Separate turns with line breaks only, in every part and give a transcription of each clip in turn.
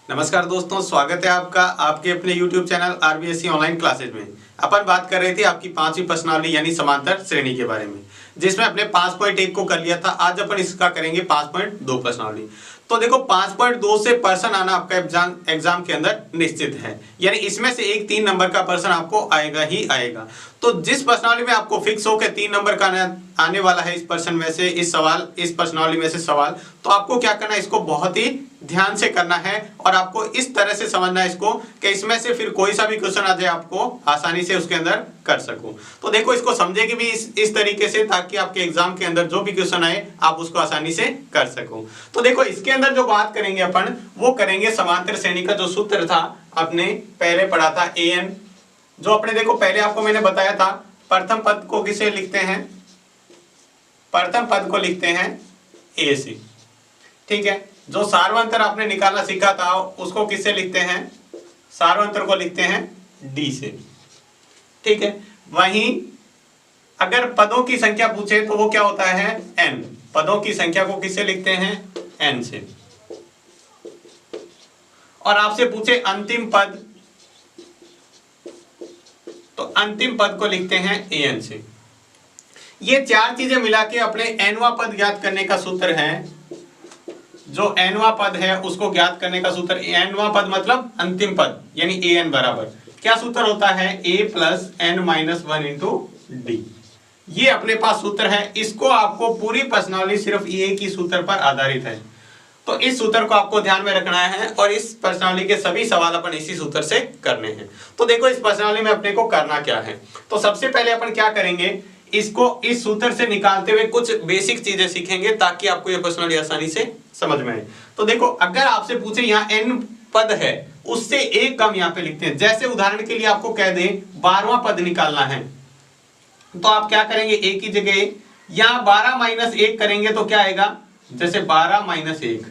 नमस्कार दोस्तों, स्वागत है आपका आपके अपने YouTube channel RBSC online classes में। अपन बात कर रहे थे आपकी पांचवी प्रश्नावली यानी समांतर श्रेणी के बारे में, जिसमें अपने 5.1 को कर लिया था। आज अपन इसका करेंगे 5.2 प्रश्नावली। तो देखो 5.2 से प्रश्न आना आपका एग्जाम के अंदर निश्चित है, यानी इसमें से एक 3 नंबर का प्रश्न आपको आएगा ही आएगा। तो जिस प्रश्नावली में आपको फिक्स हो के 3 नंबर का आने वाला है इस प्रश्न में से इस प्रश्नावली में से सवाल, तो आपको क्या करना है, इसको बहुत ही ध्यान से करना है और आपको इस तरह से समझना है इसको कि इसमें से फिर कोई सा भी क्वेश्चन आ जाए आपको आसानी से उसके अंदर कर सको। तो देखो इसको समझेगी भी इस तरीके से, ताकि आपके एग्जाम के अंदर जो भी क्वेश्चन आए आप उसको आसानी से कर सको। तो देखो इसके अंदर जो बात करेंगे अपन, वो करेंगे समांतर श्रेणी का जो सूत्र था आपने पहले पढ़ा था an, जो अपने देखो पहले आपको मैंने बताया था प्रथम पद को किसे लिखते हैं, प्रथम पद को लिखते हैं a से, ठीक है। जो सार्वंतर आपने निकालना सीखा था उसको किससे लिखते हैं, सार्वंतर को लिखते हैं d से, ठीक है। वहीं अगर पदों की संख्या पूछे तो वो क्या होता है n, पदों की संख्या को किससे लिखते हैं n से। और आपसे पूछे अंतिम पद, तो अंतिम पद को लिखते हैं an से। ये चार चीजें मिला के अपने nवां पद ज्ञात करने का सूत्र है। जो nवां पद है उसको ज्ञात करने का सूत्र, nवां पद मतलब अंतिम पद यानी an बराबर क्या सूत्र होता है, a plus n minus 1 into D. ये अपने पास सूत्र है। इसको आपको पूरी प्रश्नावली सिर्फ एक ही सूत्र पर आधारित है, तो इस सूत्र को आपको ध्यान में रखना है और इस प्रश्नावली के सभी सवाल अपन इसी सूत्र से करने हैं। तो देखो इस प्रश्नावली में अपने को करना क्या है, तो सबसे पहले अपन क्या करेंगे, इसको इस सूत्र से निकालते हुए कुछ बेसिक चीजें सीखेंगे ताकि आपको ये प्रश्नावली आसानी से समझ में आए। तो देखो अगर आपसे पूछे यहाँ n पद है, उससे एक कम यहाँ पे लिखते हैं। जैसे उदाहरण के लिए आपको कह दें 12वां पद निकालना है, तो आप क्या करेंगे, एक ही जगह यहाँ 12 माइनस 1 करेंगे तो क्या आएगा, जैसे 12 माइनस 1,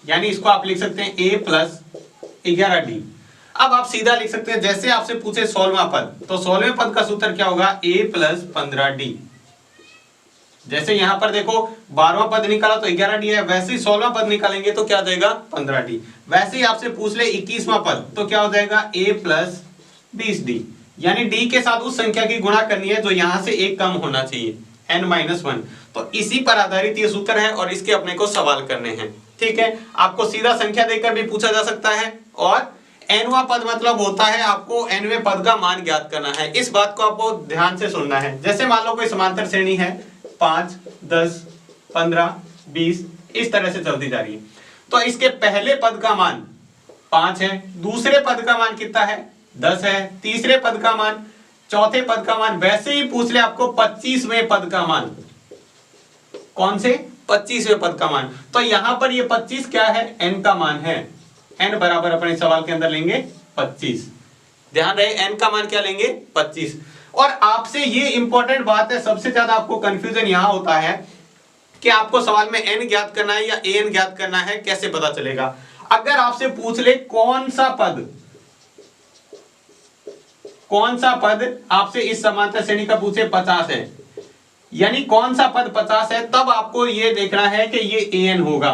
यानी इसको आप लिख सकते हैं a प्लस 11d। अब आप सीधा लिख सकते हैं, जैसे आपसे पूछे 16वां पद, तो 16वें पद का सूत्र क्या होगा, a प्लस 15d। जैसे यहां पर देखो 12वां पद निकाला तो 11d है, वैसे ही 16वां पद निकालेंगे तो क्या हो जाएगा 15d। वैसे ही आपसे पूछ ले 21वां पद, तो क्या हो जाएगा a प्लस 20d, यानी d के साथ उस संख्या की गुणा करनी है जो यहां से एक कम होना चाहिए n माइनस 1। तो इसी पर आधारित ये सूत्र है और इसके अपने को सवाल करने हैं, ठीक है। आपको सीधा संख्या देकर भी पूछा जा सकता है और nवां पद मतलब होता है आपको nवें पद का मान ज्ञात करना है। इस बात को आपको ध्यान से सुनना है। जैसे मान लो कोई समांतर श्रेणी है 5, 10, 15, 20 इस तरह से चलती जा रही है, तो इसके पहले पद का मान 5 है, दूसरे पद का मान कितना है 10 है, तीसरे पद का मान, चौथे पद का मान, वैसे ही पूछ ले आपको 25वें पद का मान, कौन से 25वें पद का मान। तो यहां पर ये 25 क्या है, n का मान है। n बराबर अपने सवाल के अंदर लेंगे 25, ध्यान रहे n का मान क्या लेंगे 25। और आपसे ये इंपॉर्टेंट बात है, सबसे ज्यादा आपको कंफ्यूजन यहां होता है कि आपको सवाल में n ज्ञात करना है या an ज्ञात करना है, कैसे पता चलेगा। अगर आपसे पूछ ले कौन सा पद आपसे इस समांतर श्रेणी का पूछे 50 है, यानी कौन सा पद 50 है, तब आपको यह देखना है कि ये an होगा।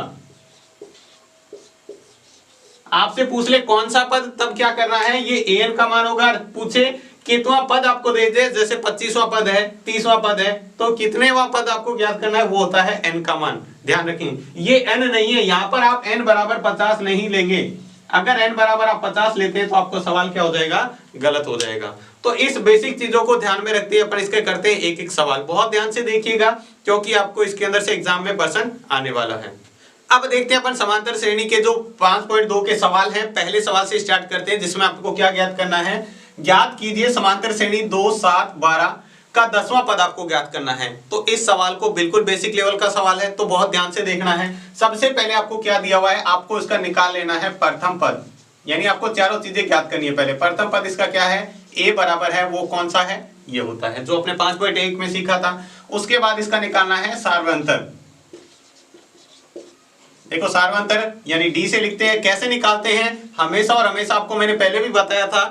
आपसे पूछ ले कौन सा पद, तब क्या करना है, ये an का मान होगा। पूछे कितवा पद आपको दे दे, जैसे 25वां पद है, 30वां पद है, तो कितनेवां पद आपको ज्ञात करना है, वो होता है n का मान। ध्यान रखें ये n नहीं है, यहां पर आप n बराबर 50 नहीं लेंगे। अगर n बराबर आप 50 लेते हैं तो आपको सवाल क्या हो जाएगा, गलत हो जाएगा। तो इस बेसिक चीजों को ध्यान में रखते हैं अपन इसके करते हैं एक एक सवाल। बहुत ध्यान से देखिएगा क्योंकि आपको इसके अंदर से एग्जाम में प्रश्न आने वाला है। अब देखते हैं अपन समांतर श्रेणी के जो 5.2 के सवाल हैं। पहले सवाल से स्टार्ट करते हैं, जिसमें आपको क्या ज्ञात करना है, ज्ञात कीजिए समांतर श्रेणी 2, 7, 12 का 10वां पद आपको ज्ञात करना है। तो इस सवाल को बिल्कुल बेसिक लेवल का सवाल है, तो बहुत ध्यान से देखना है। सबसे पहले आपको क्या दिया हुआ है, आपको इसका निकाल लेना है प्रथम पद, यानी आपको चारों चीजें ज्ञात करनी है। पहले प्रथम पद इसका क्या है, a बराबर है, वो कौन सा है, ये होता है जो अपने 5.1 में सीखा था। उसके बाद इसका निकालना है सार्वंतर। देखो सार्वंतर यानी d से लिखते हैं। कैसे निकालते हैं, हमेशा और हमेशा आपको मैंने पहले भी बताया था,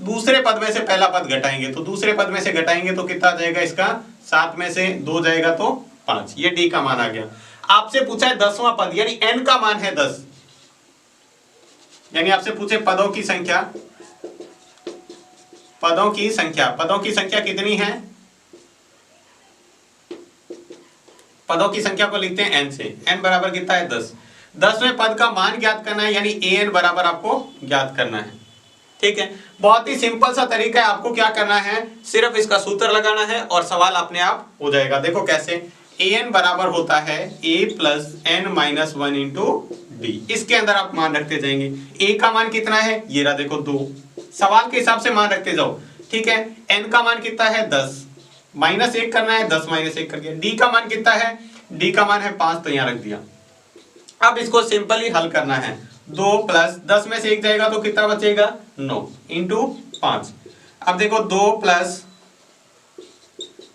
दूसरे पद में से पहला पद घटाएंगे, तो दूसरे पद में से घटाएंगे तो कितना जाएगा, इसका 7 में से 2 जाएगा तो 5, ये d का मान आ गया। आपसे पूछा है 10वां पद, यानी n का मान है 10, यानी आपसे पूछे पदों की संख्या, पदों की संख्या कितनी है? पदों की संख्या को लिखते हैं n से। n बराबर कितना है? 10। 10वें पद का मान ज्ञात करना है, यानी an बराबर आपको ज्ञात करना है। ठीक है, बहुत ही सिंपल सा तरीका है। आपको क्या करना है, सिर्फ इसका सूत्र लगाना है और सवाल अपने आप हो जाएगा। देखो कैसे, an बराबर होता है a plus n minus 1 into D. इसके अंदर आप मान रखते जाएंगे। a का मान कितना है? ये रहा देखो 2। सवाल के हिसाब से मान रखते जाओ। ठीक है, n का मान कितना है? 10। माइनस 1 करना है, 10 माइनस 1 कर दिया। डी का मान कितना है? डी का मान है 5, तो यहां रख दिया। अब इसको सिंपली हल करना है। 2 प्लस 10 में से 1 जाएगा तो कितना बचेगा? 9 इंटू 5। अब देखो 2 प्लस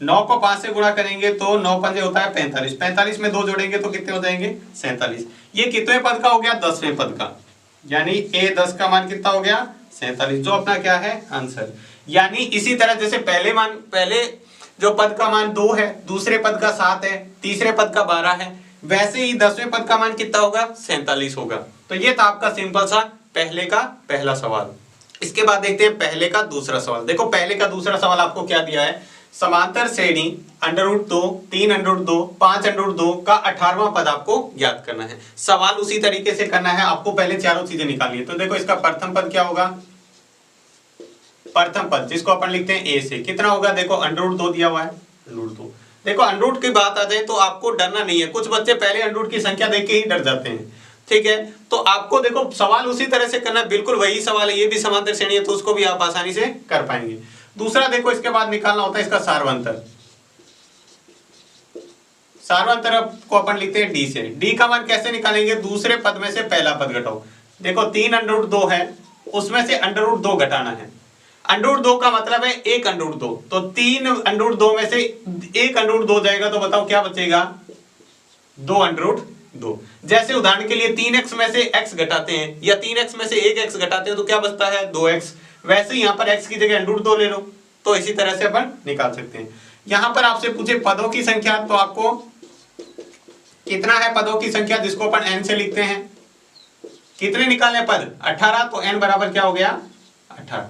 9 को 5 से गुणा करेंगे तो 9 पंजे होता है 45। 45 में 2 जोड़ेंगे तो कितने हो जाएंगे? 47। ये कितने पद का हो गया? 10वें पद का। यानी a 10 का मान कितना हो गया? 47, जो अपना क्या है? आंसर। यानी इसी तरह जैसे पहले जो पद का मान 2 है, दूसरे पद का 7 है, तीसरे पद का 12 है, वैसे ही 10वें पद का मान कितना होगा? 47 होगा। तो ये था आपका सिंपल सा पहले का पहला सवाल। इसके बाद देखते हैं पहले का दूसरा सवाल। देखो पहले का दूसरा सवाल आपको क्या दिया है, समांतर श्रेणी √2, 3√2, 5√2 का 18वां पद आपको ज्ञात करना है। सवाल उसी तरीके से करना है, आपको पहले चारों चीजें निकालनी है। तो देखो इसका प्रथम पद क्या होगा? प्रथम पद जिसको अपन लिखते हैं a से, कितना होगा? देखो √2 दिया हुआ है, √2। देखो अंडरूट की बात आ जाए तो आपको डरना नहीं है। कुछ बच्चे पहले अंडरूट की संख्या देख के ही डर जाते हैं। ठीक है, तो आपको देखो सवाल उसी तरह से करना है, बिल्कुल वही सवाल है। ये भी समांतर श्रेणी है तो उसको भी आप आसानी से कर पाएंगे। दूसरा देखो इसके बाद निकालना होता है इसका सार्वंतर। सार्वंतर को अपन लिखते हैं डी से। डी का मान कैसे निकालेंगे? दूसरे पद में से पहला पद घटाओ। देखो 3√2 है, उसमें से √2 घटाना है। √2 का मतलब है 1√2, तो 3√2 में से 1√2 जाएगा तो बताओ क्या बचेगा? 2√2। जैसे उदाहरण के लिए 3x में से x घटाते हैं या 3x में से 1x घटाते हैं तो क्या बचता है? 2x। वैसे ही यहां पर x की जगह √2 ले लो, तो इसी तरह से अपन निकाल सकते हैं। यहां पर आपसे पूछे पदों की संख्या, तो आपको कितना है पदों की संख्या जिसको अपन n से लिखते हैं? कितने निकालने पद? 18, तो n बराबर क्या हो गया? 18।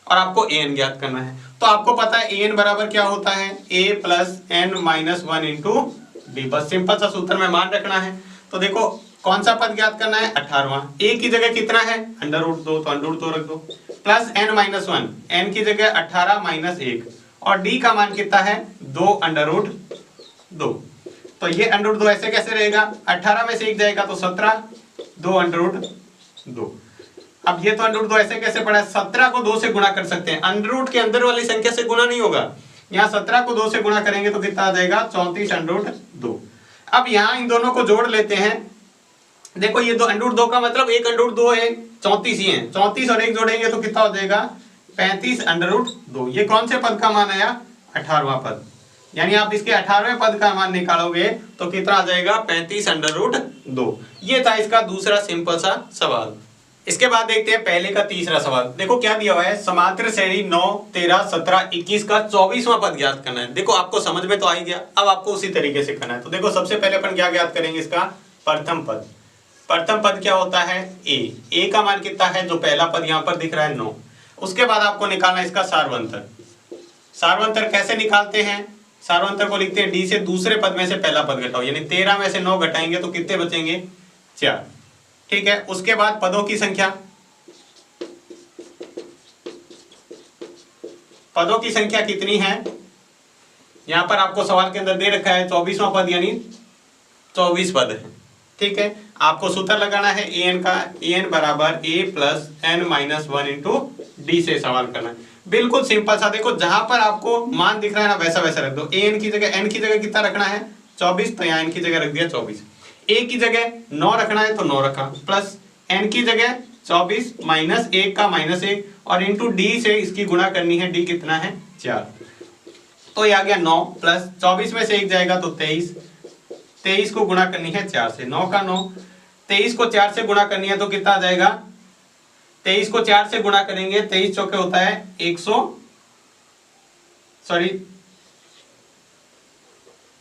और आपको an ज्ञात करना है। तो आपको पता है an बराबर क्या होता है? a plus n minus 1 into D. बस सिंपल सा सूत्र में मान रखना है। तो देखो कौन सा पद ज्ञात करना है? 18वां। a की जगह कितना है? √2, तो √2 रख दो, प्लस n माइनस 1, n की जगह 18 माइनस 1, और d का मान कितना है? 2√2। तो ये √2 ऐसे कैसे रहेगा? 18 में से 1 जाएगा तो 17, 2√2। अब ये तो √2 ऐसे कैसे पड़ा? 17 को 2 से गुणा कर सकते हैं, अंडररूट के अंदर वाली संख्या से गुणा नहीं होगा। यहाँ 17 को 2 से गुणा करेंगे तो कितना आ जाएगा? 34√2। अब यहाँ इन दोनों को जोड़ लेते हैं। देखो ये दो √2 का मतलब 1√2 है, 34 ही है। 34 और 1 जोड़ेंगे तो कितना हो जाएगा? 35√2। ये कौन से पद का मान आया? 18वां पद। यानी आप इसके 18वें पद का मान निकालोगे तो कितना आ जाएगा? 35√2। ये था इसका दूसरा सिंपल सा सवाल। इसके बाद देखते हैं पहले का तीसरा सवाल। देखो क्या दिया हुआ है, समांतर श्रेणी 9, 13, 17, 21 का 24वां पद ज्ञात करना है। देखो आपको समझ में तो आ ही गया, अब आपको उसी तरीके से करना है। तो देखो सबसे पहले अपन क्या ज्ञात करेंगे? इसका प्रथम पद। प्रथम पद क्या होता है? a का मान कितना है? जो पहला पद यहाँ पर दिख रहा है 9। उसके बाद आपको निकालना है इसका सार्वंतर। सार्वंतर कैसे निकालते हैं? सार्वंतर को लिखते हैं डी से, दूसरे पद में से पहला पद घटाओ, यानी 13 में से 9 घटाएंगे तो कितने बचेंगे? 4। ठीक है, उसके बाद पदों की संख्या। पदों की संख्या कितनी है? यहां पर आपको सवाल के अंदर दे रखा है 24वां पद, यानी 24 पद है। ठीक है, आपको सूत्र लगाना है an का। an बराबर a plus n minus 1 into D से सवाल करना है। बिल्कुल सिंपल सा। देखो जहां पर आपको मान दिख रहा है ना, वैसा वैसा रख दो। an की जगह n की जगह कितना रखना है? 24, तो यहाँ n की जगह रख दिया 24। a की जगह 9 रखना है तो 9 रखा, प्लस n की जगह 24 माइनस 1 का माइनस 1, और इंटू डी से इसकी गुणा करनी है। डी कितना है? 4। तो ये आ गया 9, प्लस 24 में से 1 जाएगा तो 23। 23 को गुणा करनी है 4 से, 9 का 9। 23 को 4 से गुणा करनी है तो कितना आ जाएगा? 23 को 4 से गुणा करेंगे, 23 चौके होता है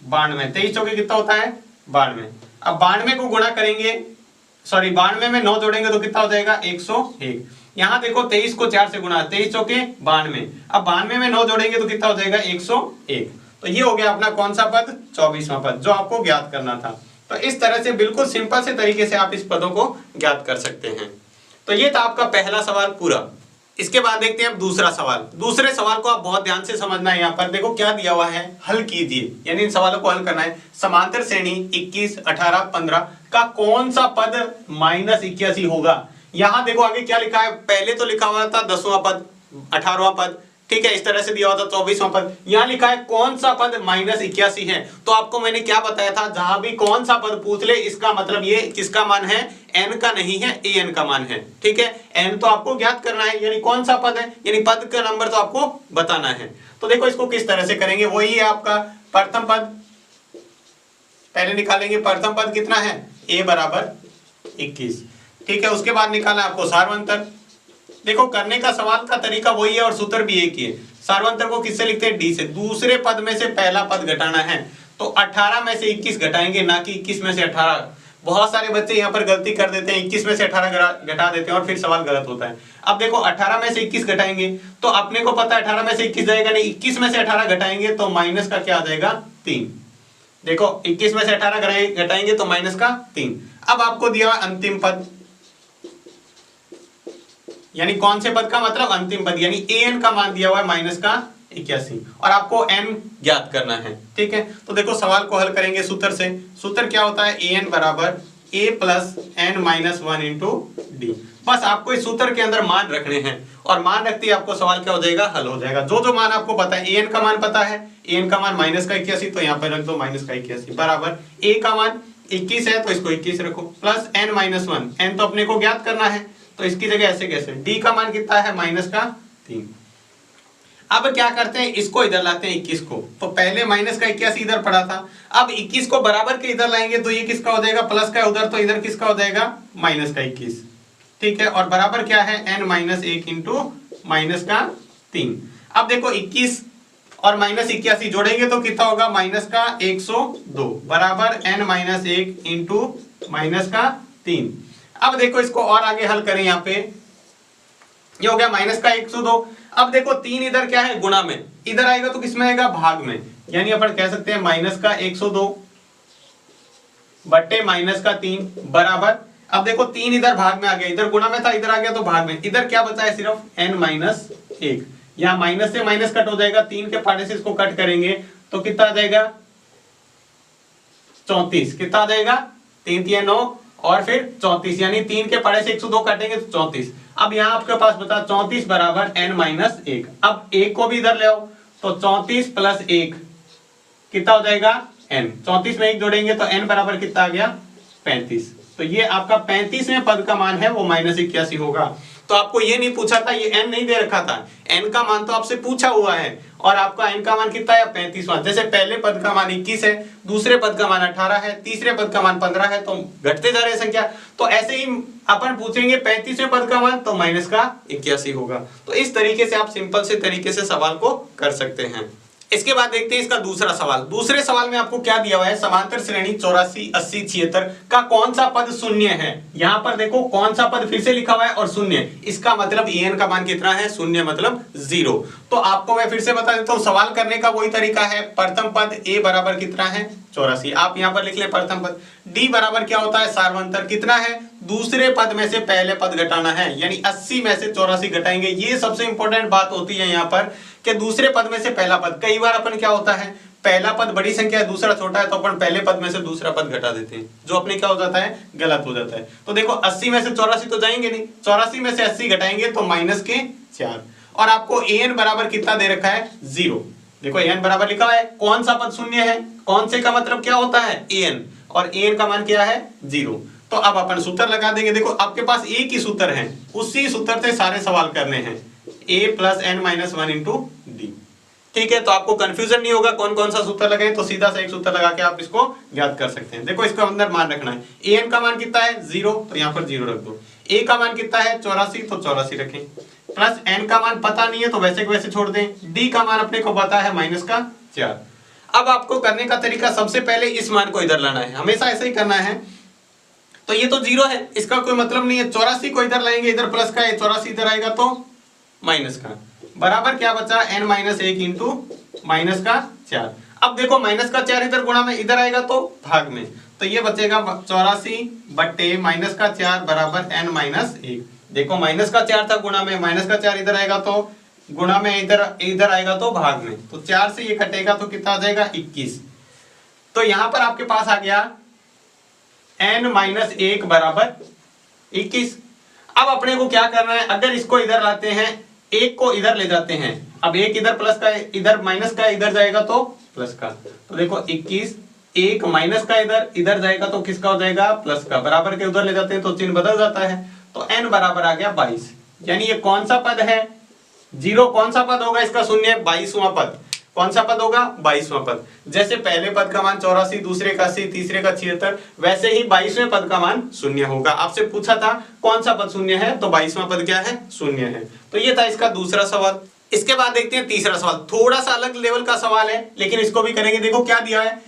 92। 23 चौके कितना होता है? 92। अब 92 को गुणा करेंगे सॉरी 92 में 9 जोड़ेंगे तो कितना हो जाएगा 101। यहाँ देखो 23 को 4 से गुणा, 23 चौके 92, अब 92 में 9 जोड़ेंगे तो कितना हो जाएगा 101। तो ये हो गया अपना कौन सा पद, 24वां पद, जो आपको ज्ञात करना था। तो इस तरह से बिल्कुल सिंपल से तरीके से आप इस पदों को ज्ञात कर सकते हैं। तो ये था आपका पहला सवाल पूरा। इसके बाद देखते हैं अब दूसरा सवाल। दूसरे सवाल को आप बहुत ध्यान से समझना है। यहाँ पर देखो क्या दिया हुआ है, हल कीजिए, यानी इन सवालों को हल करना है। समांतर श्रेणी 21, 18, 15 का कौन सा पद -81 होगा। यहाँ देखो आगे क्या लिखा है, पहले तो लिखा हुआ था 10वां पद, 18वां पद, ठीक है, इस तरह से दिया हुआ था 24वां पद। यहाँ लिखा है कौन सा पद -81 है। तो आपको मैंने क्या बताया था, जहां भी कौन सा पद पूछ ले इसका मतलब ये किसका मान है, n का नहीं है, an का मान है, ठीक है। n तो आपको ज्ञात करना है, यानी कौन सा पद है, यानी पद का नंबर तो आपको बताना है। तो देखो इसको किस तरह से करेंगे, वही है आपका प्रथम पद, पहले निकालेंगे प्रथम पद कितना है, a बराबर 21, ठीक है। उसके बाद निकालना है आपको सार्वंतर। देखो करने का सवाल का तरीका वही है और सूत्र भी एक ही है। सार्वंतर को किससे लिखते हैं, डी से। दूसरे पद में से पहला पद घटाना है, तो 18 में से 21 घटाएंगे, ना कि 21 में से 18। बहुत सारे बच्चे यहाँ पर गलती कर देते हैं, 21 में से 18 घटा देते हैं और फिर सवाल गलत होता है। अब देखो 18 में से 21 घटाएंगे तो अपने को पता है 18 में से 21 जाएगा नहीं, 21 में से 18 घटाएंगे तो माइनस का क्या आ जाएगा 3। देखो 21 में से 18 घटाएंगे तो माइनस का 3। अब आपको दिया अंतिम पद, यानी कौन से पद का मतलब अंतिम पद, यानी an का मान दिया हुआ है माइनस का 81 और आपको n ज्ञात करना है, ठीक है। तो देखो सवाल को हल करेंगे सूत्र से। सूत्र क्या होता है, an बराबर a plus n minus 1 into D. बस आपको इस सूत्र के अंदर मान रखने हैं और मान रखते ही आपको सवाल क्या हो जाएगा, हल हो जाएगा। जो जो मान आपको पता है, an का मान पता है, an का मान माइनस का 81, तो यहाँ पर रख दो माइनस का 81 बराबर a का मान 21 है तो इसको 21 रखो, प्लस n माइनस 1, n तो अपने को ज्ञात करना है तो इसकी जगह ऐसे कैसे, d का मान कितना है माइनस का 3। अब क्या करते हैं, इसको इधर लाते हैं 21 को, तो पहले माइनस का 81 इधर पड़ा था, अब 21 को बराबर के इधर लाएंगे तो ये किसका हो जाएगा, प्लस का उधर, तो इधर किसका हो जाएगा माइनस का 21, ठीक है। और बराबर क्या है n माइनस 1 इंटू माइनस का 3। अब देखो 21 और माइनस 81 जोड़ेंगे तो कितना होगा, माइनस का 102 बराबर n माइनस 1 इंटू माइनस का 3। अब देखो इसको और आगे हल करें, यहाँ पे ये हो गया माइनस का 102। अब देखो 3 इधर क्या है, गुणा में, इधर आएगा तो किसमें आएगा, भाग में, यानी अपन कह सकते हैं माइनस का 102 बट्टे माइनस का 3 बराबर, अब देखो 3 इधर भाग में आ गया, इधर गुणा में था, इधर आ गया तो भाग में, इधर क्या बचा है सिर्फ n माइनस 1। यहाँ माइनस से माइनस कट हो जाएगा, 3 के पाटे से इसको कट करेंगे तो कितना आ जाएगा 34, कितना आ जाएगा 3 3 9 और फिर 34, यानी 3 के पाड़े से 102 काटेंगे तो 34। अब यहाँ आपके पास बता 34 बराबर n माइनस 1। अब 1 को भी इधर ले आओ तो 34 प्लस 1 कितना हो जाएगा n, 34 में 1 जोड़ेंगे तो n बराबर कितना आ गया 35। तो ये आपका 35वें पद का मान है वो -81 होगा। तो आपको ये नहीं पूछा था, ये n नहीं दे रखा था, n का मान तो आपसे पूछा हुआ है और आपका n का मान कितना है 35वां। जैसे पहले पद का मान 21 है, दूसरे पद का मान 18 है, तीसरे पद का मान 15 है, तो घटते जा रहे संख्या, तो ऐसे ही अपन पूछेंगे 35वें पद का मान तो माइनस का 81 होगा। तो इस तरीके से आप सिंपल से तरीके से सवाल को कर सकते हैं। इसके बाद देखते हैं इसका दूसरा सवाल। दूसरे सवाल में आपको क्या दिया हुआ है, समांतर श्रेणी 84, 80, 76 का कौन सा पद शून्य है। यहाँ पर देखो कौन सा पद फिर से लिखा हुआ है और शून्य, इसका मतलब en का मान कितना है, शून्य मतलब 0। तो आपको मैं फिर से बता देता हूँ, सवाल करने का वही तरीका है। प्रथम पद a बराबर कितना है 84, आप यहाँ पर लिख ले प्रथम पद। d बराबर क्या होता है, सार्वंतर कितना है, दूसरे पद में से पहले पद घटाना है, यानी 80 में से 84 घटाएंगे। ये सबसे इंपॉर्टेंट बात होती है यहाँ पर कि दूसरे पद में से पहला पद, कई बार अपन क्या होता है पहला पद बड़ी संख्या है दूसरा छोटा है तो अपन पहले पद में से दूसरा पद घटा देते हैं, जो अपने क्या हो जाता है गलत हो जाता है। तो देखो 80 में से 84 तो जाएंगे नहीं, 84 में से 80 घटाएंगे तो माइनस के 4। और आपको an बराबर कितना दे रखा है 0। देखो an बराबर लिखा है, कौन सा पद शून्य है, कौन से का मतलब क्या होता है an, और an का मान क्या है 0। तो अब अपन सूत्र लगा देंगे। देखो आपके पास एक ही सूत्र है, उसी सूत्र से सारे सवाल करने हैं, a plus n minus 1 into D, ठीक है। तो आपको कंफ्यूजन नहीं होगा कौन कौन सा सूत्र लगाए, तो सीधा सा एक सूत्र लगा के आप इसको ज्ञात कर सकते हैं। देखो इसका अंदर मान रखना है, an का मान कितना है 0, तो यहाँ पर 0 रख दो। a का मान कितना है 84, तो 84 रखें, प्लस n का मान पता नहीं है तो वैसे के वैसे छोड़ दें, d का मान अपने को पता है माइनस का 4। अब आपको करने का तरीका, सबसे पहले इस मान को इधर लाना है, हमेशा ऐसे ही करना है। तो ये तो 0 है, इसका कोई मतलब नहीं है। 84 को इधर लाएंगे, इधर प्लस का है, 84 इधर आएगा तो माइनस का, बराबर क्या बचा n-1 इंटू माइनस का 4। अब देखो माइनस का 4 इधर गुणा में, इधर आएगा तो भाग में, तो ये बचेगा 84 बट्टे माइनस का 4 बराबर n-1। देखो माइनस का 4 था गुणा में, माइनस का 4 इधर आएगा तो गुणा में, इधर आएगा तो भाग में, तो 4 से ये कटेगा तो कितना आ जाएगा 21। तो यहां पर आपके पास आ गया n-1 बराबर 21। अब अपने को क्या करना है, अगर इसको इधर लाते हैं, एक को इधर ले जाते हैं, अब एक इधर प्लस का, इधर माइनस का, इधर जाएगा तो प्लस का, तो देखो 21, एक माइनस का इधर जाएगा तो किसका हो जाएगा प्लस का, बराबर के उधर ले जाते हैं तो चिन्ह बदल जाता है, तो n बराबर आ गया 22। यानी ये कौन सा पद है, 0 कौन सा पद होगा इसका शून्य, 22वां पद। कौन सा पद होगा 22वां पद। जैसे पहले पद का मान 84, दूसरे का 80, तीसरे का 76, वैसे ही 22वें पद का मान शून्य होगा। आपसे पूछा था कौन सा पद शून्य है, तो 22वां पद क्या है, शून्य है। तो ये था इसका दूसरा सवाल। इसके बाद देखते हैं तीसरा सवाल, थोड़ा सा अलग लेवल का सवाल है लेकिन इसको भी करेंगे। देखो क्या दिया है,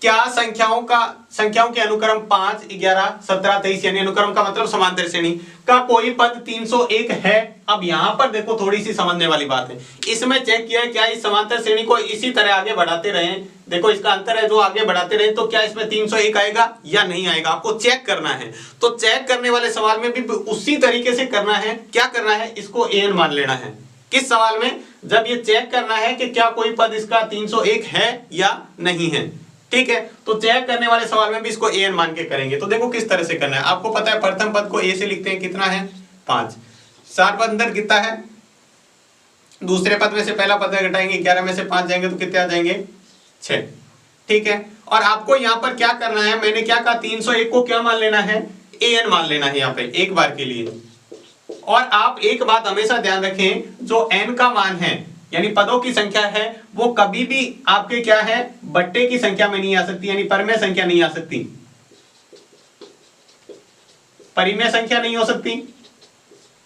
क्या संख्याओं के अनुक्रम 5, 11, 17, 23 यानी अनुक्रम का मतलब समांतर श्रेणी का कोई पद 301 है। अब यहां पर देखो थोड़ी सी समझने वाली बात है, इसमें चेक किया है क्या इस समांतर श्रेणी को इसी तरह आगे बढ़ाते रहे, देखो इसका अंतर है जो आगे बढ़ाते रहे, तो क्या इसमें 301 आएगा या नहीं आएगा, आपको चेक करना है। तो चेक करने वाले सवाल में भी उसी तरीके से करना है। क्या करना है, इसको an मान लेना है। किस सवाल में, जब ये चेक करना है कि क्या कोई पद इसका 301 है या नहीं है, ठीक है। तो चेक करने वाले सवाल में भी इसको an मान के करेंगे। तो देखो किस तरह से करना है, आपको पता है प्रथम पद को a से लिखते हैं, कितना है 5, 4 पद अंदर कितना है, दूसरे पद में से पहला पद घटाएंगे, 11 में से 5 जाएंगे तो कितने आ जाएंगे 6, ठीक है। और आपको यहाँ पर क्या करना है, मैंने क्या कहा 301 को क्या मान लेना है, an मान लेना है यहाँ पे एक बार के लिए। और आप एक बात हमेशा ध्यान रखें, जो n का मान है यानी पदों की संख्या है, वो कभी भी आपके क्या है बट्टे की संख्या में नहीं आ सकती, यानी परिमेय संख्या नहीं आ सकती, परिमेय संख्या नहीं हो सकती,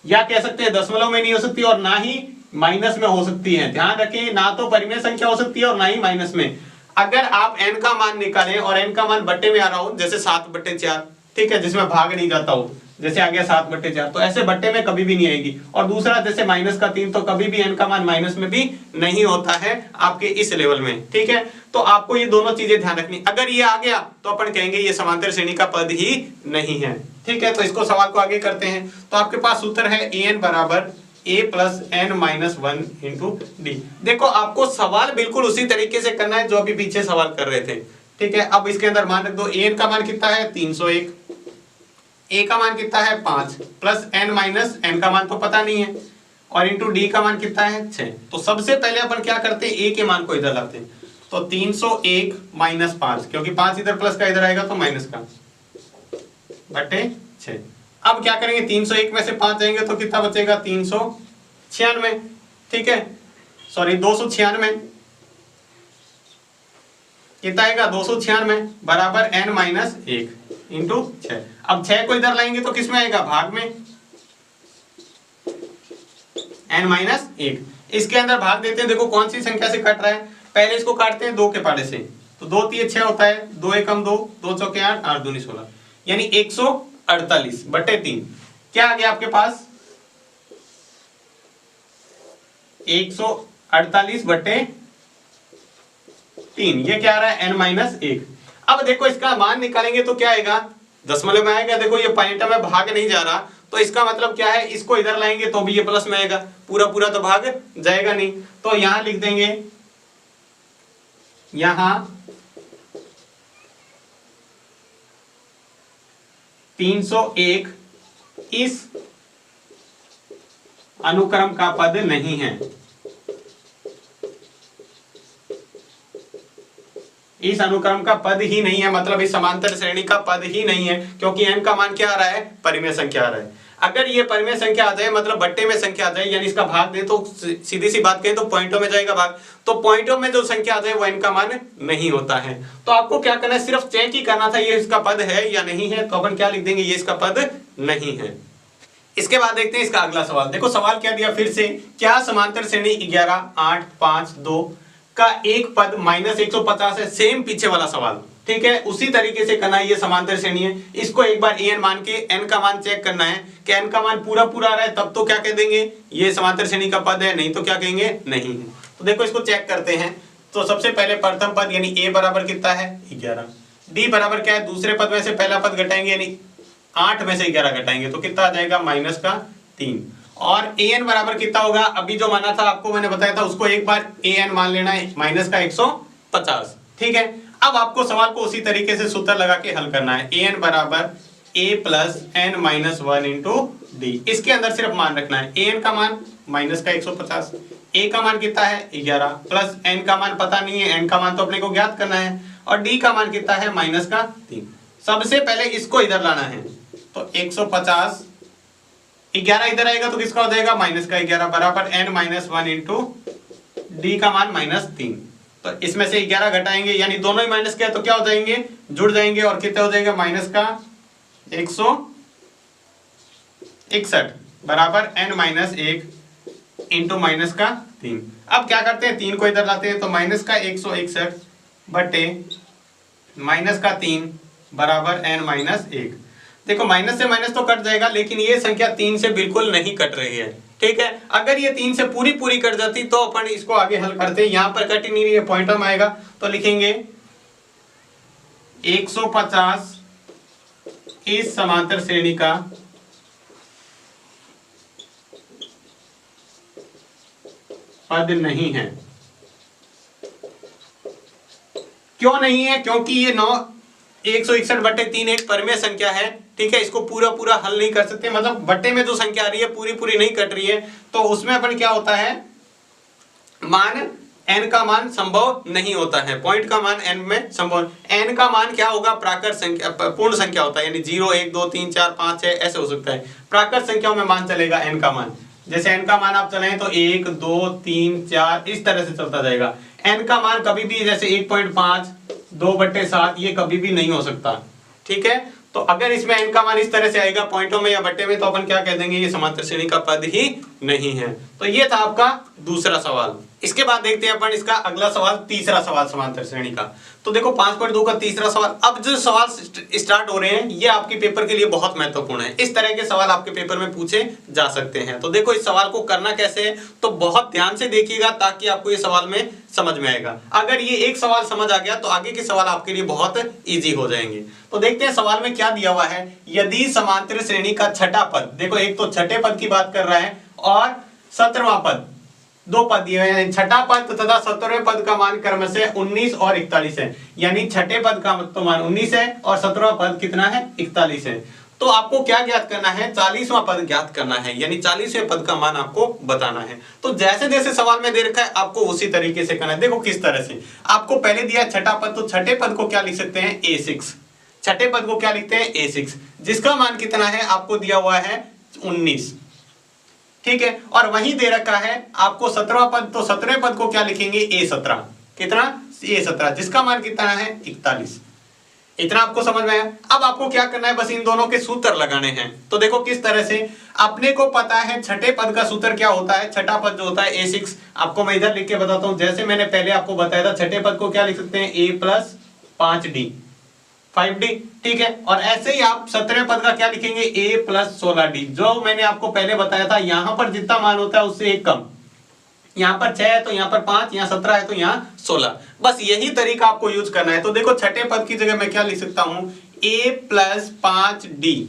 या कह सकते हैं दशमलव में नहीं हो सकती, और ना ही माइनस में हो सकती है। ध्यान रखें, ना तो परिमेय संख्या हो सकती है और ना ही माइनस में। अगर आप n का मान निकालें और n का मान बट्टे में आ रहा हो, जैसे 7/4, ठीक है, जिसमें भाग नहीं जाता हो, जैसे आ गया 7/4, तो ऐसे बट्टे में कभी भी नहीं आएगी। और दूसरा जैसे -3, तो कभी भी n का मान माइनस में भी नहीं होता है आपके इस लेवल में, ठीक है। तो आपको ये दोनों चीजें ध्यान रखनी। अगर ये आ गया तो अपन कहेंगे ये समांतर श्रेणी का पद ही नहीं है, ठीक है। तो इसको सवाल को आगे करते हैं। तो आपके पास उत्तर है an बराबर a plus n-1 into D. देखो आपको सवाल बिल्कुल उसी तरीके से करना है जो अभी पीछे सवाल कर रहे थे, ठीक है। अब इसके अंदर मान रख दो, an का मान कितना है 301, a का मान कितना है 5, प्लस n का मान तो पता नहीं है, और इंटू डी का मान कितना है 6। तो सबसे पहले अपन क्या करते हैं, a के मान को इधर लाते हैं, तो 301 माइनस 5, क्योंकि 5 इधर प्लस का इधर आएगा तो माइनस का, बटे 6। अब क्या करेंगे, 301 में से 5 जाएंगे तो कितना बचेगा 396, ठीक है, सॉरी 296, कितना आएगा 296 बराबर n-1 इंटू 6। अब 6 को इधर लाएंगे तो किसमें आएगा, भाग में, n-1। इसके अंदर भाग देते हैं, देखो कौन सी संख्या से कट रहा है, पहले इसको काटते हैं 2 के पाड़े से, तो 2 3 6 होता है, 2 एकम 2, 2 चौके 8, 8 दूनी 16, यानी 148 बटे 3। क्या आ गया आपके पास 148 बटे 3, ये क्या आ रहा है n-1। अब देखो इसका मान निकालेंगे तो क्या आएगा, दशमलव में आएगा। देखो ये पॉइंट में भाग नहीं जा रहा, तो इसका मतलब क्या है, इसको इधर लाएंगे तो भी ये प्लस में आएगा, पूरा पूरा तो भाग जाएगा नहीं। तो यहां लिख देंगे, यहां 301 इस अनुक्रम का पद नहीं है, इस अनुक्रम का पद ही नहीं है, मतलब इस समांतर श्रेणी का पद ही नहीं है, क्योंकि n का मान क्या आ रहा है, परिमेय संख्या आ रहा है। अगर ये परिमेय संख्या आ जाए, मतलब बट्टे में संख्या आ जाए, यानी इसका भाग दे, तो सीधी सी बात कहें तो पॉइंटों में जाएगा भाग, तो पॉइंटों में जो संख्या आ जाए वो n का मान नहीं होता है। तो आपको क्या करना है, सिर्फ चेक ही करना था ये इसका पद है या नहीं है, तो अपन क्या लिख देंगे, ये इसका पद नहीं है। इसके बाद देखते हैं इसका अगला सवाल। देखो सवाल क्या दिया फिर से, क्या समांतर श्रेणी 11, 8, 5, 2 का एक पद -150 है। सेम पीछे वाला सवाल, ठीक है, उसी तरीके से करना है, ये समांतर श्रेणी है। इसको एक बार an मान के n का मान चेक करना है कि n का मान पूरा पूरा आ रहा है, तब तो क्या कह देंगे ये समांतर श्रेणी का पद है, नहीं तो क्या कहेंगे नहीं है। तो देखो इसको चेक करते हैं। तो सबसे पहले प्रथम पद यानी a बराबर कितना है 11, d बराबर क्या है दूसरे पद में से पहला पद घटाएंगे यानी 8 में से 11 घटाएंगे तो कितना आ जाएगा -3, और an बराबर कितना होगा, अभी जो माना था आपको मैंने बताया था उसको एक बार an मान लेना है -150। ठीक है, अब आपको सवाल को उसी तरीके से सूत्र लगा के हल करना है। an बराबर a plus n minus 1 into D. इसके अंदर सिर्फ मान रखना है, an का मान -150, a का मान कितना है 11 प्लस n का मान पता नहीं है, n का मान तो अपने को ज्ञात करना है, और d का मान कितना है -3। सबसे पहले इसको इधर लाना है तो 150, 11 इधर आएगा तो किसका हो जाएगा -11 बराबर n माइनस 1 इंटू डी का मान -3। तो इसमें से 11 घटाएंगे यानी दोनों ही माइनस किया तो क्या हो जाएंगे, जुड़ जाएंगे, और कितना हो जाएगा -161 बराबर n माइनस 1 इंटू -3। अब क्या करते हैं 3 को इधर लाते हैं तो -161 बटे -3 बराबर n माइनस 1। देखो माइनस से माइनस तो कट जाएगा, लेकिन ये संख्या 3 से बिल्कुल नहीं कट रही है। ठीक है, अगर ये 3 से पूरी पूरी कट जाती तो अपन इसको आगे हल करते, यहाँ पर कट ही नहीं रही है, पॉइंटर में आएगा तो लिखेंगे 150 इस समांतर श्रेणी का पद नहीं है। क्यों नहीं है, क्योंकि ये 161/3 एक परमेय संख्या है। ठीक है, इसको पूरा पूरा हल नहीं कर सकते, मतलब बट्टे में जो संख्या आ रही है पूरी पूरी नहीं कट रही है, तो उसमें अपन क्या होता है मान n का मान संभव नहीं होता है, पॉइंट का मान n में संभव, n का मान क्या होगा प्राकृत संख्या, पूर्ण संख्या होता है, यानी 0 1 2 3 4 5 6 ऐसे हो सकता है। प्राकृत संख्याओं में मान चलेगा n का मान, जैसे n का मान आप चलाएं तो 1 2 3 4 इस तरह से चलता जाएगा। n का मान कभी भी जैसे 1.5 2/7 ये कभी भी नहीं हो सकता। ठीक है, तो अगर इसमें n का मान इस तरह से आएगा पॉइंटों में या बट्टे में तो अपन क्या कह देंगे ये समांतर श्रेणी का पद ही नहीं है। तो ये था आपका दूसरा सवाल। इसके बाद देखते हैं अपन इसका अगला सवाल, तीसरा सवाल समांतर श्रेणी का। तो देखो 5.2 का तीसरा सवाल। अब जो सवाल स्टार्ट हो रहे हैं ये आपके पेपर के लिए बहुत महत्वपूर्ण है, इस तरह के सवाल आपके पेपर में पूछे जा सकते हैं। तो देखो इस सवाल को करना कैसे है, तो बहुत ध्यान से देखिएगा ताकि आपको ये सवाल में समझ में आएगा। अगर ये एक सवाल समझ आ गया तो आगे के सवाल आपके लिए बहुत इजी हो जाएंगे। तो देखते हैं सवाल में क्या दिया हुआ है। यदि समांतर श्रेणी का छठा पद, देखो एक तो छठे पद की बात कर रहा है और 17वां पद, दो पद दिए हुए हैं, छठा पद तथा 17वें पद का मान क्रम से 19 और 41 है, यानी छठे पद का तो मान 19 है और 17वां पद कितना है 41 है। तो आपको क्या ज्ञात करना है 40वां पद ज्ञात करना है, यानी 40वें पद का मान आपको बताना है। तो जैसे जैसे सवाल में दे रखा है आपको उसी तरीके से करना है। देखो किस तरह से, आपको पहले दिया छठा पद, तो छठे पद को क्या लिख सकते हैं A6, छठे पद को क्या लिखते हैं A6, जिसका मान कितना है आपको दिया हुआ है 19। ठीक है, और वही दे रखा है आपको 17वां पद, तो 17वें पद को क्या लिखेंगे A17, कितना A17, जिसका मान कितना है 41। इतना आपको समझ में आया। अब आपको क्या करना है, बस इन दोनों के सूत्र लगाने हैं। तो देखो किस तरह से, अपने को पता है छठे पद का सूत्र क्या होता है, छठा पद जो होता है A6, आपको मैं इधर लिख के बताता हूं। जैसे मैंने पहले आपको बताया था छठे पद को क्या लिख सकते हैं A प्लस 5D 5D। ठीक है, और ऐसे ही आप 17वें पद का क्या लिखेंगे A प्लस 16D, जो मैंने आपको पहले बताया था यहां पर जितना मान होता है उससे एक कम, यहाँ पर 6 है तो यहाँ पर 5, यहाँ 17 है तो यहाँ 16, बस यही तरीका आपको यूज करना है। तो देखो छठे पद की जगह मैं क्या लिख सकता हूं A प्लस 5D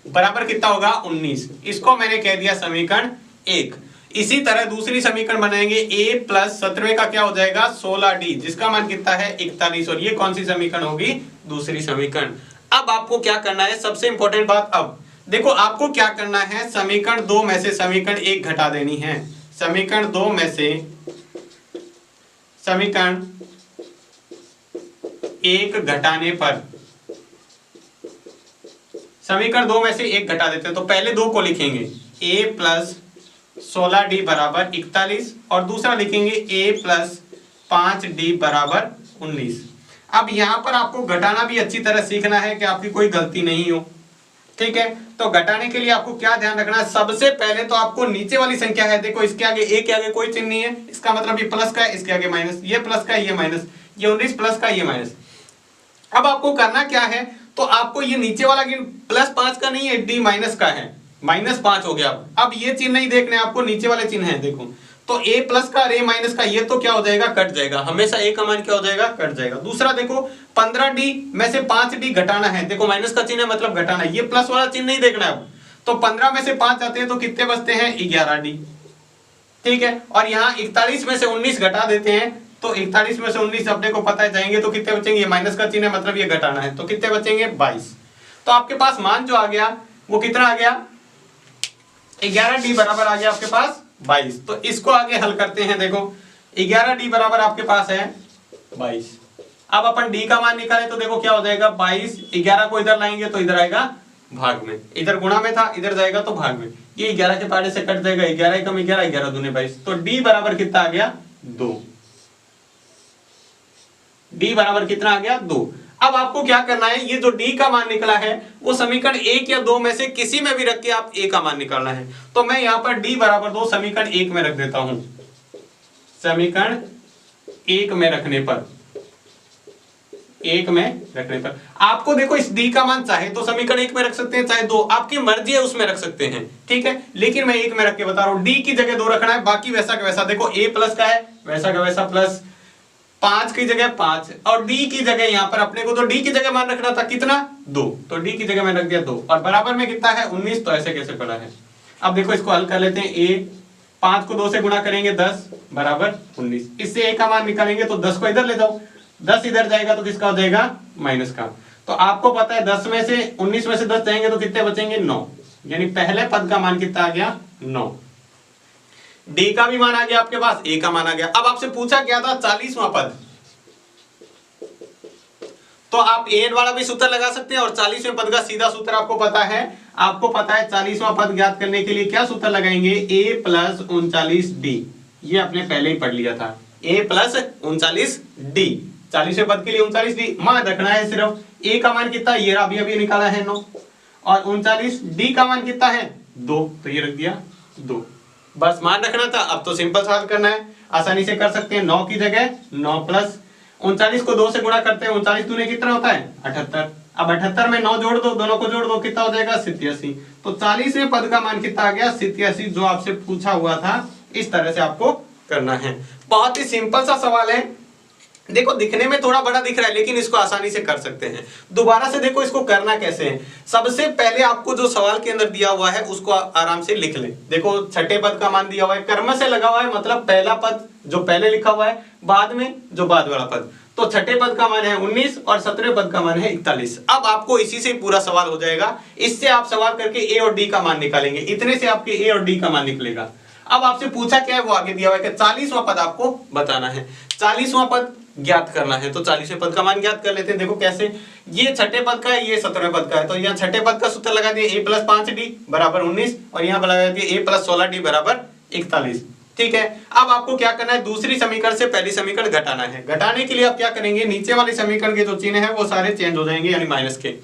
बराबर कितना होगा 19, इसको मैंने कह दिया समीकरण 1। इसी तरह दूसरी समीकरण बनाएंगे A प्लस 17वें का क्या हो जाएगा 16D, जिसका मान कितना है 41, और ये कौन सी समीकरण होगी दूसरी समीकरण। अब आपको क्या करना है, सबसे इंपॉर्टेंट बात, अब देखो आपको क्या करना है, समीकरण 2 में से समीकरण 1 घटा देनी है। समीकरण 2 में से समीकरण 1 घटाने पर, समीकरण 2 में से 1 घटा देते हैं, तो पहले 2 को लिखेंगे A प्लस 16D बराबर 41 और दूसरा लिखेंगे A प्लस 5D बराबर 19। अब यहां पर आपको घटाना भी अच्छी तरह सीखना है कि आपकी कोई गलती नहीं हो। ठीक है, तो घटाने के लिए आपको क्या ध्यान रखना है, सबसे पहले तो आपको नीचे वाली संख्या है, देखो इसके आगे A के आगे कोई चिन्ह नहीं है, इसका मतलब ये प्लस का है, इसके आगे माइनस, ये प्लस का है, ये माइनस, ये 19 प्लस का, ये माइनस। अब आपको करना क्या है, तो आपको ये नीचे वाला +5 का नहीं है, डी माइनस का है, -5 हो गया। अब ये चिन्ह नहीं देखने आपको, नीचे वाले चिन्ह है देखो, तो a प्लस का और a माइनस का ये तो क्या हो जाएगा, कट जाएगा, हमेशा a का मान क्या हो जाएगा, कट जाएगा। दूसरा देखो 15d में से 5d घटाना है, देखो माइनस का चिन्ह है मतलब घटाना है, ये प्लस वाला चिन्ह नहीं देखना है। अब तो 15 में से 5 आते हैं तो कितने बचते हैं, 11d, ठीक है। और यहाँ 41 में से 19 घटा देते हैं, तो 41 में से 19 अपने को पता है जाएंगे तो कितने बचेंगे, ये माइनस का चिन्ह है मतलब ये घटाना है, तो कितने बचेंगे, 22। तो आपके पास मान जो आ गया वो कितना आ गया, 11d बराबर आ गया आपके पास 22। तो इसको आगे हल करते हैं, देखो 11d बराबर आपके पास है 22। अब अपन d का मान निकाले तो देखो क्या हो जाएगा, 22, 11 को इधर लाएंगे तो इधर आएगा भाग में, इधर गुणा में था इधर जाएगा तो भाग में, ये 11 के पाड़े से कट जाएगा, 11 कम 11, 11 दूने 22, तो d बराबर कितना आ गया, 2। d बराबर कितना आ गया, 2। अब आपको क्या करना है, ये जो d का मान निकला है वो समीकरण 1 या 2 में से किसी में भी रख के आप a का मान निकालना है। तो मैं यहां पर d बराबर 2 समीकरण 1 में रख देता हूं, समीकरण 1 में रखने पर, 1 में रखने पर आपको देखो इस d का मान चाहे तो समीकरण 1 में रख सकते हैं, चाहे 2, आपकी मर्जी है उसमें रख सकते हैं, ठीक है। लेकिन मैं 1 में रख के बता रहा हूं, d की जगह 2 रखना है, बाकी वैसा का वैसा, देखो a प्लस का है वैसा का वैसा प्लस, 5 की जगह 5, और d की जगह यहां पर अपने को तो d की जगह मान रखना था कितना, 2, तो d की जगह मैंने रख दिया 2, और बराबर में कितना है 19, तो ऐसे कैसे पड़ा है। अब देखो इसको हल कर लेते हैं, a 5 को 2 से गुणा करेंगे 10 बराबर 19, इससे a का मान निकालेंगे तो 10 को इधर ले जाओ, 10 इधर जाएगा तो किसका हो जाएगा, माइनस का। तो आपको पता है 10 में से 19 में से 10 जाएंगे तो कितने बचेंगे, 9, यानी पहले पद का मान कितना आ गया, 9। d का भी मान आ गया आपके पास, a का मान आ गया। अब आपसे पूछा क्या था, 40वां पद, तो आप an वाला भी सूत्र लगा सकते हैं और 40वें पद का सीधा सूत्र आपको पता है, 40वां पद ज्ञात करने के लिए क्या सूत्र लगाएंगे, a प्लस 39d, ये आपने पहले ही पढ़ लिया था, a प्लस 39d, 40वें पद के लिए 39d मान रखना है सिर्फ। a का मान कितना, ये अभी अभी निकाला है 9, और 39d का मान कितना है 2, तो ये रख दिया 2, बस मान रखना था। अब तो सिंपल सॉल्व करना है, आसानी से कर सकते हैं, 9 की जगह 9 प्लस 39 को 2 से गुणा करते हैं, 39 दूने कितना होता है 78, अब 78 में 9 जोड़ दो, दोनों को जोड़ दो, कितना हो जाएगा 87। तो 40वें पद का मान कितना आ गया 87, जो आपसे पूछा हुआ था। इस तरह से आपको करना है, बहुत ही सिंपल सा सवाल है। देखो दिखने में थोड़ा बड़ा दिख रहा है लेकिन इसको आसानी से कर सकते हैं। दोबारा से देखो इसको करना कैसे है, सबसे पहले आपको जो सवाल के अंदर दिया हुआ है उसको आराम से लिख लें। देखो छठे पद का मान दिया हुआ है, कर्म से लगा हुआ है, मतलब पहला पद जो पहले लिखा हुआ है, बाद में जो बाद वाला पद, तो छठे पद का मान है 19 और 17वें पद का मान है 41। अब आपको इसी से पूरा सवाल हो जाएगा, इससे आप सवाल करके a और d का मान निकालेंगे, इतने से आपके a और d का मान निकलेगा। अब आपसे पूछा क्या है वो आगे दिया हुआ है कि 40वां पद आपको बताना है, 40वां पद ज्ञात करना है। तो 40वें पद का मान ज्ञात कर लेते हैं। देखो कैसे, ये छठे पद का है, ये 17वें पद का है, तो यहाँ छठे पद का सूत्र लगा दिए a प्लस 5d बराबर 19 और यहाँ लगा दिए a प्लस 16d बराबर 41। ठीक है, अब आपको क्या करना है, दूसरी समीकरण से पहली समीकरण घटाना है। घटाने के लिए आप क्या करेंगे, नीचे वाली समीकरण के जो चिन्ह है वो सारे चेंज हो जाएंगे, यानी माइनस के,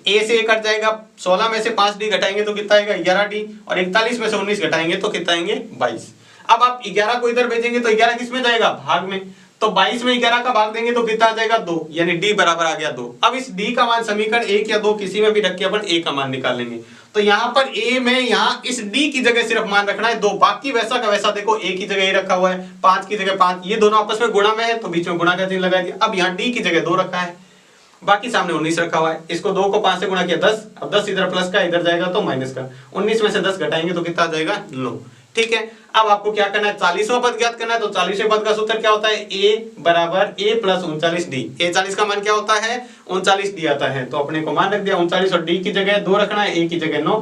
a से a कट जाएगा, 16 में से 5d घटाएंगे तो कितना आएगा 11d, और 41 में से 19 घटाएंगे तो कितना आएंगे 22। अब आप 11 को इधर भेजेंगे तो 11 किस में जाएगा, भाग में, तो 22 में 11 का भाग देंगे तो कितना आ जाएगा 2, यानी d बराबर आ गया 2। अब इस d का मान समीकरण 1 या 2 किसी में भी रख के अपन a का मान निकाल लेंगे। तो यहाँ पर a में यहाँ इस d की जगह सिर्फ मान रखना है 2, बाकी वैसा का वैसा देखो a की जगह a रखा हुआ है, 5 की जगह 5, ये दोनों आपस में गुणा में है तो बीच में गुणा का चिन्ह लगा दिया। अब यहाँ d की जगह 2 रखा है, बाकी सामने 19 रखा हुआ है, इसको 2 को 5 से गुणा किया 10, अब 10 इधर प्लस का इधर जाएगा तो माइनस का, 19 में से 10 घटाएंगे तो कितना आ जाएगा 9। ठीक है, अब आपको क्या करना है, 40वां पद ज्ञात करना है। तो 40वें पद का सूत्र क्या होता है, a बराबर a प्लस 39d, a 40 का मान क्या होता है 39d आता है, तो अपने को मान रख दिया 39 और d की जगह 2 रखना है, a की जगह 9,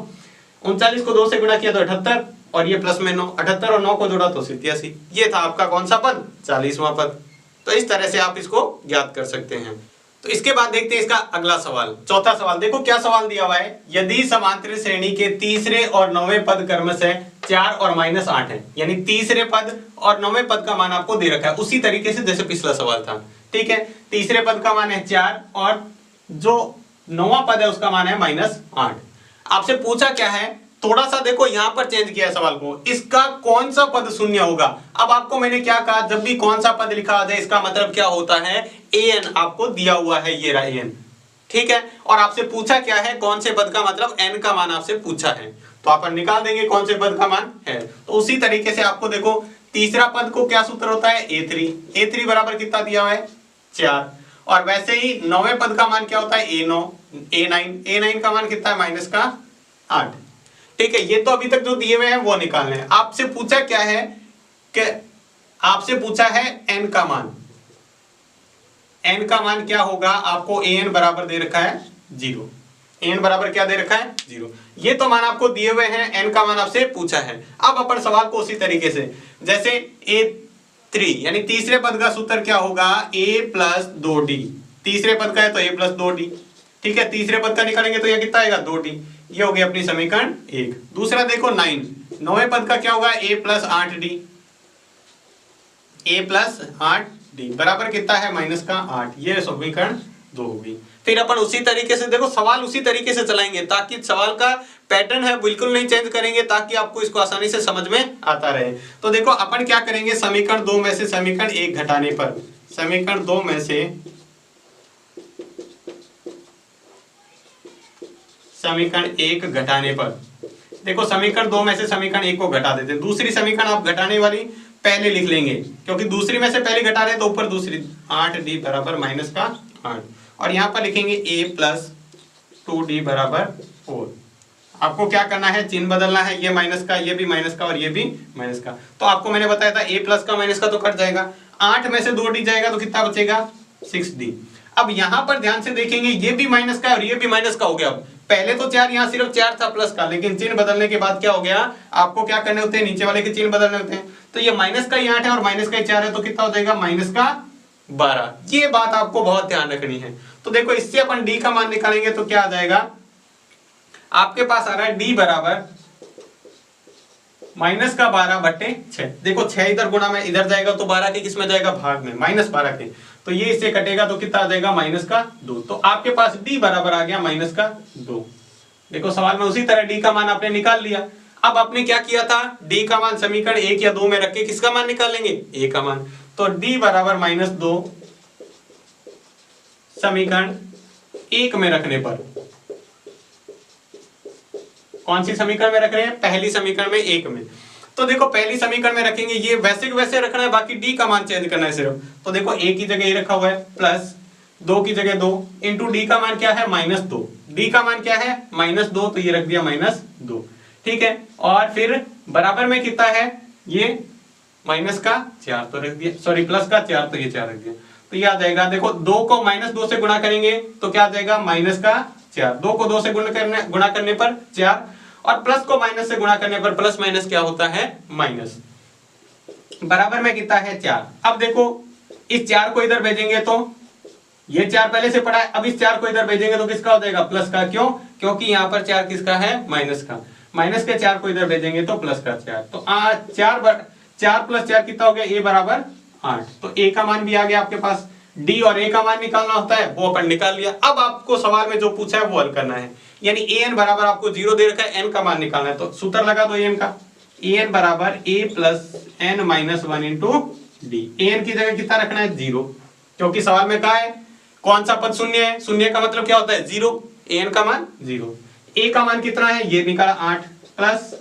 39 को 2 से गुणा किया तो 78 और ये प्लस में 9, 78 और 9 को जोड़ा तो 87। ये था आपका कौन सा पद, 40वां पद। तो इस तरह से आप इसको ज्ञात कर सकते हैं। तो इसके बाद देखते हैं इसका अगला सवाल, चौथा सवाल। देखो क्या सवाल दिया हुआ है, यदि समांतर श्रेणी के तीसरे और 9वें पद क्रमशः 4 और -8 है, यानी तीसरे पद और 9वें पद का मान आपको दे रखा है उसी तरीके से जैसे पिछला सवाल था। ठीक है, तीसरे पद का मान है 4 और जो 9वां पद है उसका मान है -8। आपसे पूछा क्या है थोड़ा सा देखो यहां पर चेंज किया सवाल को, इसका कौन सा पद शून्य होगा। अब आपको मैंने क्या कहा, जब भी कौन सा पद लिखा आ जाए इसका मतलब क्या होता है, an आपको दिया हुआ है, ये रहा an, ठीक है। और आपसे पूछा क्या है, कौन से पद का मतलब n का मान आपसे पूछा है, तो आप निकाल देंगे कौन से पद का मान है। तो उसी तरीके से आपको देखो तीसरा पद को क्या सूत्र होता है, a3 बराबर कितना दिया हुआ है 4, और वैसे ही नौवें पद का मान क्या होता है a9 का मान कितना है माइनस का 8, ठीक है। ये तो अभी तक जो दिए हुए हैं वो निकालने हैं। आपसे पूछा क्या है कि आपसे पूछा है n का मान, n का मान क्या होगा, आपको an बराबर दे रखा है 0, n बराबर क्या दे रखा है 0, ये तो मान आपको दिए हुए हैं, n का मान आपसे पूछा है। अब अपन सवाल को उसी तरीके से, जैसे a3 यानी तीसरे पद का सूत्र क्या होगा, a प्लस 2d, तीसरे पद का है तो a प्लस 2d, ठीक है। तीसरे पद का निकालेंगे तो यह कितना आएगा 2d, ये हो गया अपनी समीकरण 1। दूसरा देखो 9, नौवें पद का क्या होगा, a plus 8d, a plus 8d बराबर कितना है माइनस का 8, ये समीकरण 2 होगी। फिर अपन उसी तरीके से देखो सवाल उसी तरीके से चलाएंगे, ताकि सवाल का पैटर्न है बिल्कुल नहीं चेंज करेंगे, ताकि आपको इसको आसानी से समझ में आता रहे। तो देखो अपन क्या करेंगे, समीकरण 2 में से समीकरण 1 घटाने पर, समीकरण 2 में से समीकरण 1 घटाने पर, देखो समीकरण 2 में से समीकरण 1 को घटा देते हैं, दूसरी समीकरण आप घटाने वाली पहले लिख लेंगे, क्योंकि दूसरी में से पहले घटा रहे तो ऊपर दूसरी 8d बराबर माइनस का 8, और यहां पर लिखेंगे a प्लस 2d बराबर 4। आपको क्या करना है, चिन्ह बदलना है, ये माइनस का, ये भी माइनस का और ये भी माइनस का। तो आपको मैंने बताया था a प्लस का माइनस का तो कट जाएगा, 8 में से 2d जाएगा तो कितना बचेगा 6d। अब यहां पर ध्यान से देखेंगे, ये भी माइनस का और ये भी माइनस का हो गया। अब पहले तो 4 यहाँ सिर्फ 4 था प्लस का, लेकिन चिन्ह बदलने के बाद क्या हो गया, आपको क्या करने होते हैं, नीचे वाले के चिन्ह बदलने होते हैं। तो ये माइनस का 8 है और माइनस का 4 है, तो कितना हो जाएगा माइनस का 12। ये बात आपको बहुत ध्यान रखनी है। तो देखो इससे अपन d का मान निकालेंगे तो क्या आ जाएगा, आपके पास आ रहा है d बराबर माइनस का 12/6। देखो 6 इधर गुणा में इधर जाएगा तो 12 के किस में जाएगा, भाग में, -12 के, तो ये इससे कटेगा तो कितना आ जाएगा माइनस का 2। तो आपके पास d बराबर आ गया माइनस का 2। देखो सवाल में उसी तरह d का मान आपने निकाल लिया। अब आपने क्या किया था, d का मान समीकरण 1 या 2 में रख के किसका मान निकालेंगे, a का मान। तो d बराबर -2 समीकरण 1 में रखने पर, कौन सी समीकरण में रख रहे हैं, पहली समीकरण में 1 में। तो देखो पहली समीकरण में रखेंगे, ये वैसे के वैसे रखना है, बाकी d का मान चेंज करना है सिर्फ। तो देखो a की जगह ये रखा हुआ है प्लस 2 की जगह 2 इंटू d का मान क्या है -2, d का मान क्या है -2, तो ये रख दिया -2, ठीक है। और फिर बराबर में कितना है, ये माइनस का 4 तो रख दिया, सॉरी प्लस का 4 तो ये 4 रख दिया। तो ये आ जाएगा, देखो 2 को -2 से गुणा करेंगे तो क्या आ जाएगा माइनस का 4, 2 को 2 से गुणा करने पर 4, और प्लस को माइनस से गुणा करने पर प्लस माइनस क्या होता है माइनस, बराबर में कितना है 4। अब देखो इस 4 को इधर भेजेंगे तो ये 4 पहले से पड़ा है, अब इस 4 को इधर भेजेंगे तो किसका हो जाएगा प्लस का, क्यों, क्योंकि यहाँ पर 4 किसका है माइनस का, माइनस के 4 को इधर भेजेंगे तो प्लस का 4। तो 4 प्लस 4 कितना हो गया, a बराबर 8। तो a का मान भी आ गया आपके पास, d और a का मान निकालना होता है वो अपन निकाल लिया। अब आपको सवाल में जो पूछा है वो हल करना है, यानी an बराबर आपको 0 दे रखा है, n का मान निकालना है। तो सूत्र लगा दो an का, an बराबर a plus n minus 1 into D. an की जगह कितना रखना है 0, क्योंकि सवाल में कहा है कौन सा पद शून्य है, शून्य का मतलब क्या होता है 0, an का मान 0। a का मान कितना है, ये निकाला 8 plus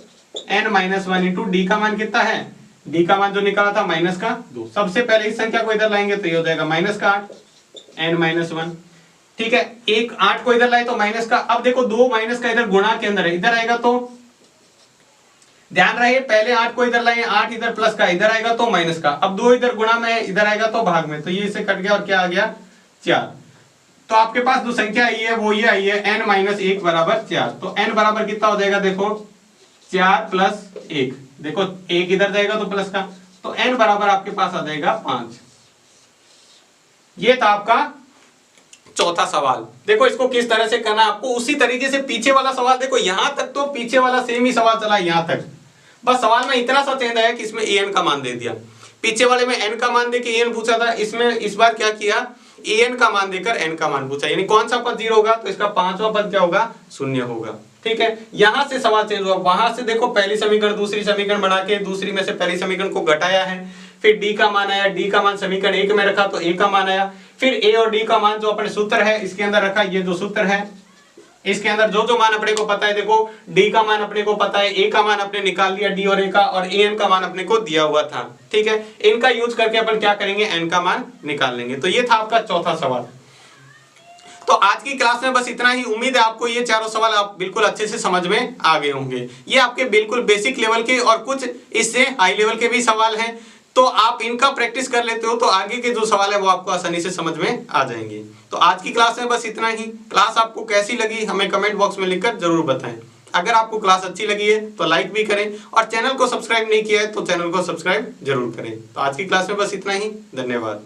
n minus 1 into D का मान कितना है, d का मान जो निकाला था माइनस का 2। सबसे पहले इस संख्या को इधर लाएंगे तो ये हो जाएगा माइनस का 8 n माइनस 1, ठीक है। एक 8 को इधर लाए तो माइनस का, अब देखो 2 माइनस का इधर गुणा के अंदर है, इधर आएगा तो ध्यान रहे पहले 8 को इधर लाए, 8 इधर प्लस का, इधर आएगा तो माइनस का, अब 2 इधर गुणा में इधर आएगा तो भाग में, तो ये इससे कट गया और क्या आ गया 4। तो आपके पास जो संख्या आई है वो ये आई है n माइनस 1 बराबर 4। तो n बराबर कितना हो जाएगा, देखो 4 प्लस 1, देखो 1 इधर जाएगा तो प्लस का, तो n बराबर आपके पास आ जाएगा 5। ये था आपका चौथा सवाल। देखो इसको किस तरह से करना है आपको उसी तरीके से पीछे वाला सवाल, देखो यहां तक तो पीछे वाला सेम ही सवाल चला यहां तक, बस सवाल में इतना सा चेंज आया कि इसमें an का मान दे दिया, पीछे वाले में n का मान देके an पूछा था, इसमें इस बार क्या किया an का मान देकर n का मान पूछा, यानी कौन सा पद 0 होगा तो इसका 5वां पद क्या होगा 0 होगा। ठीक है, यहां से सवाल चेंज हुआ, वहां से देखो पहली समीकरण दूसरी समीकरण बना के दूसरी में से पहली समीकरण को घटाया है, फिर डी का मान आया, डी का मान समीकरण एक में रखा तो ए का मान आया, फिर ए और डी का मान जो अपने सूत्र है इसके अंदर रखा, ये जो सूत्र है इसके अंदर जो जो मान अपने को पता है, देखो डी का मान अपने को पता है, ए का मान अपने निकाल लिया डी और ए का, और ए एन का मान अपने को दिया हुआ था, ठीक है, इनका यूज करके अपन क्या करेंगे, एन का मान निकाल लेंगे। तो ये था आपका चौथा सवाल। तो आज की क्लास में बस इतना ही। उम्मीद है आपको ये चारों सवाल आप बिल्कुल अच्छे से समझ में आ गए होंगे। ये आपके बिल्कुल बेसिक लेवल के और कुछ इससे हाई लेवल के भी सवाल हैं, तो आप इनका प्रैक्टिस कर लेते हो तो आगे के जो सवाल है वो आपको आसानी से समझ में आ जाएंगे। तो आज की क्लास में बस इतना ही। क्लास आपको कैसी लगी हमें कमेंट बॉक्स में लिखकर जरूर बताएं। अगर आपको क्लास अच्छी लगी है तो लाइक भी करें, और चैनल को सब्सक्राइब नहीं किया है तो चैनल को सब्सक्राइब जरूर करें। तो आज की क्लास में बस इतना ही। धन्यवाद।